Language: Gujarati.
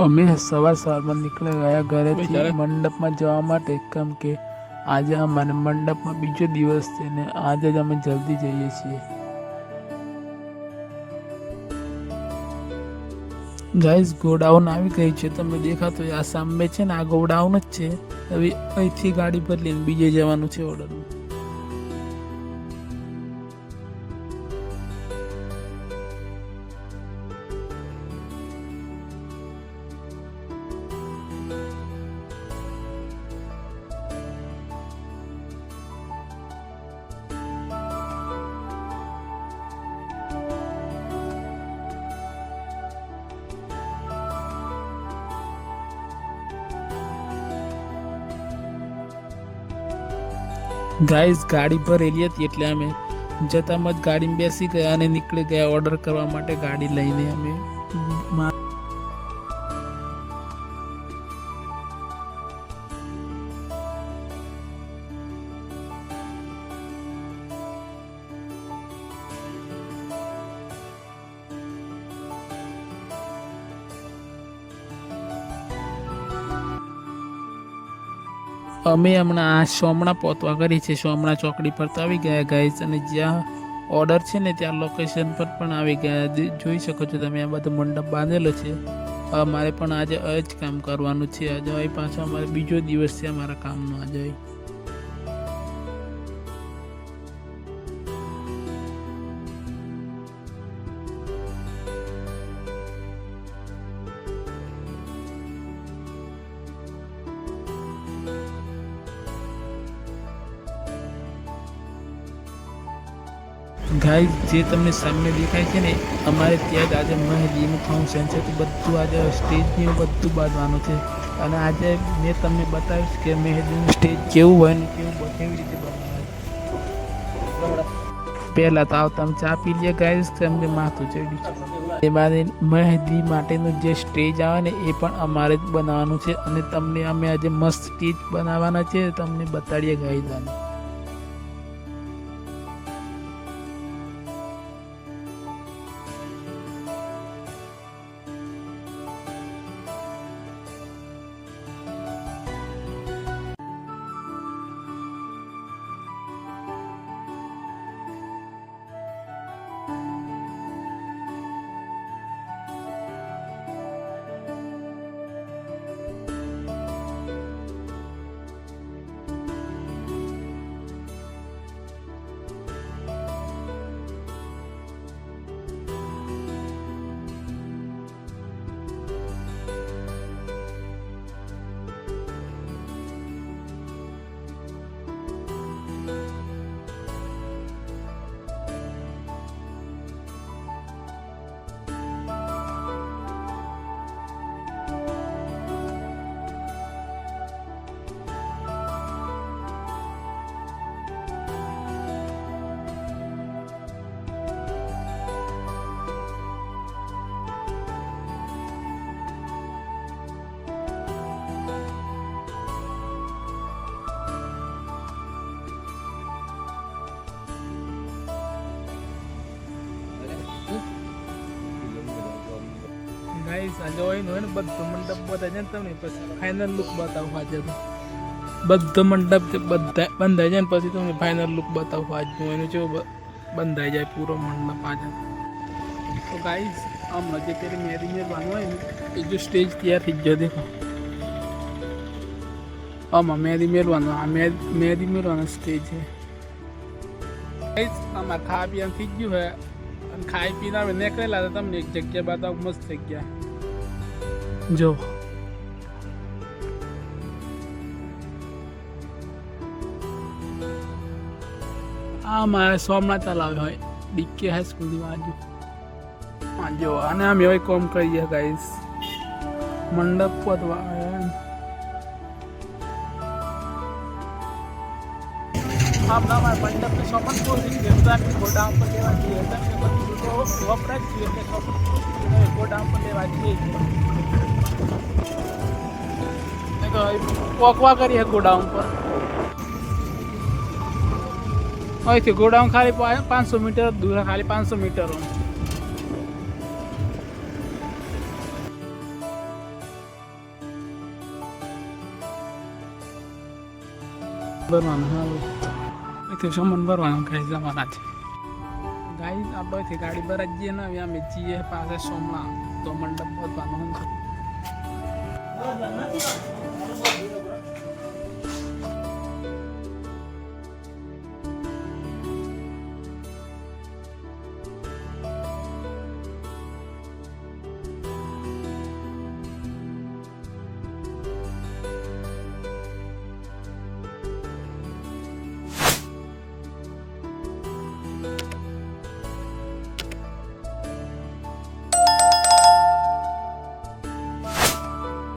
અમે સવારમાં નીકળી ગયા ઘરેથી મંડપમાં જવા માટે, કેમ કે આજે અમારે મંડપમાં બીજો દિવસ છે ને આજે જ અમે જલ્દી જઈએ છીએ. ગાઈઝ ગોડાઉન આવી ગઈ છે, તમને દેખાતો આ સામે છે ને આ ગોડાઉન જ છે. હવે અહીંથી ગાડી પર લઈને બીજે જવાનું છે ઓર્ડરમાં. ગાઈઝ ગાડી ભરેલી હતી એટલે અમે જતામાં જ ગાડીમાં બેસી ગયા અને નીકળી ગયા ઓર્ડર કરવા માટે ગાડી લઈને. અમે હમણાં આ સોમણા પહોંચવા કરી છે. સોમણા ચોકડી પર તો આવી ગયા ગાઈઝ, અને જ્યાં ઓર્ડર છે ને ત્યાં લોકેશન પર પણ આવી ગયા. જોઈ શકો છો તમે, આ બધો મંડપ બાંધેલો છે. અમારે પણ આજે જ કામ કરવાનું છે. આજે પાછો અમારે બીજો દિવસ છે અમારા કામનો આજે. ગાઈઝ જે તમને સામે દેખાય છે ને, અમારે ત્યાં જ આજે મહેંદીનું ફંક્શન છે. તો બધું આજે સ્ટેજને બધું બાંધવાનું છે. અને આજે મેં તમને બતાવીશ કે મહેંદીનું સ્ટેજ કેવું હોય ને કેવી રીતે બનાવાય. પહેલાં તો આવતા ચા પી લે ગાઈઝ, કેમ કે માથું ચડ્યું છે. એમાં મહેંદી માટેનું જે સ્ટેજ આવે ને એ પણ અમારે જ બનાવવાનું છે. અને તમને અમે આજે મસ્ત સ્ટેજ બનાવવાના છે, તમને બતાડીએ ગાઈઝ. આને ગાઈસ આજે હોય ને બધો મંડપ બતાવે છે ને તમને, પછી ફાઇનલ લુક બતાવું આજે. બધો મંડપ બધા બંધાઈ જાય ને પછી તમને ફાઇનલ લુક બતાવું આજનું. એનું જેવું બંધાઈ જાય પૂરો મંડપ આજે. તો ગાઈસ હમણાં જે પેલી મહેંદી મેળવાનું હોય ને એ જો સ્ટેજ તૈયાર થઈ ગયો દેખો. આમાં મહેંદી મેળવાનું, આ મહેંદી મેળવાનો સ્ટેજ છે. ગાઈસ આમાં ખાવા પીવાનું થઈ ગયું હોય અને ખાઈ પીને આવે નીકળેલા તો તમને એક જગ્યા બતાવું, મસ્ત જગ્યા જો. આ મારે સોમનાથ તલાવ હોય ડીકે હાઈસ્કૂલની બાજુ. હા જો, અને અમે હવે કોમ કરીએ ગાઈસ, મંડપ પતવા આપણા મંડપને સોમન કોશિશ ગોડાઉન પર લેવા જઈએ. વપરાશ છીએ એટલે ગોડાઉન પર લેવા જઈએ. પોકવા કરીએ ગોડાઉન પર. અહીંથી ગોડાઉન ખાલી 500 મીટર દૂર, ખાલી 500 મીટર. ભરવાનું સારું અહીંથી સામાન ભરવાનું ગાઈસ અમારા છે ગાઈસ આપણે અહીંથી ગાડી ભરાઈ જઈએ ને અમે જઈએ પાસે સોમણા તો મંડપ બધવાનું